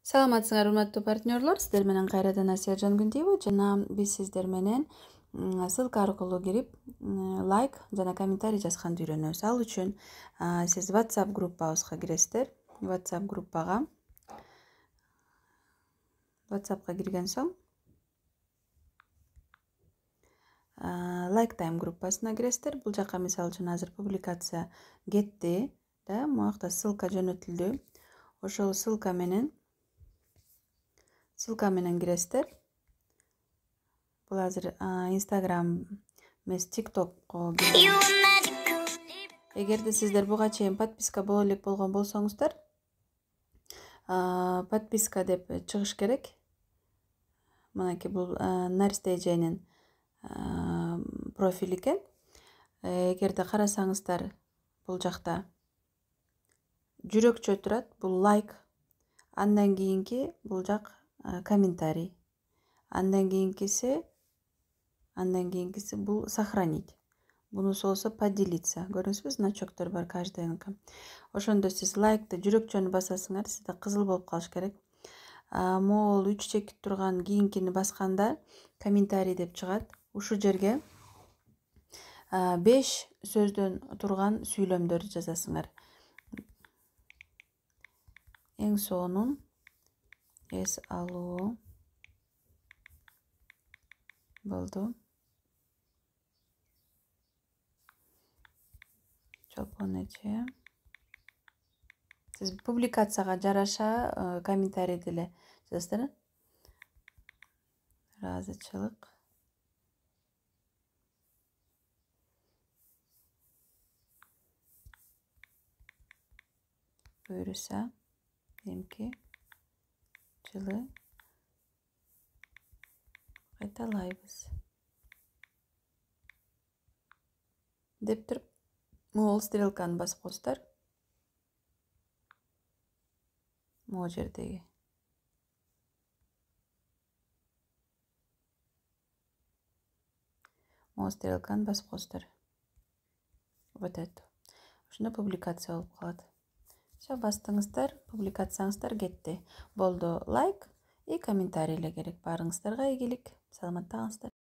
Саламатсыңар, урматтуу партнерлор. Сиздер менен кайрадан Асияжан Күндиева жана биз сиздер менен ссылка аркылуу кирип лайк жана комментарий жазганды үйрөнөбүз. Ал үчүн сиз WhatsApp группабызга киресиздер. WhatsAppка кирген соң лайк тайм группасына киресиздер. Бул жака мисалы үчүн азыр публикация кетти, да, муакта ссылка жөнөтүлдү. Ошол ссылка менен киресиздер. Бул азыр Instagram эмес TikTokко кирген. Эгерде сиздер буга чейин подписка боло элек болгон болсоңуздар, подписка деп чыгыш керек. Мынакей бул Нарстейженин профили экен. Эгерде карасаңыздар, бул жакта жүрөкчө турат, бул лайк. Андан кийинки бул жак комментарий. Андан кийинкиси бул сохранить. Бунусу болсо поделиться. Көрдүңүзбү, значоктор бар каждыйныкы. Ошондо сиз лайкты жүрөкчөнү басасыңар, сизде кызыл болуп калыш керек. Могул 3 чекит турган кийинкини басканда комментарий деп чыгат. Ушул жерге 5 сөздөн турган сүйлөмдөрдү жазасыңар. Эң сонун эс алуу болду. Чолпон эже. Сиз публикацияга жараша комментарий деле жазасыздар. Ыраазычылык. Буюрса, эмки жылы кайталайбыз деп туруп могул стрелканы басып коесуздар. Могул жердеги стрелканы басып коесуздар. Вот это. Ошондо публикация болуп калат. Все, бастыңыздар, публикацияңыздар кетти. Болду лайк и комментарий эле керек. Баарыңыздарга ийгилик. Саламатта калыңыздар.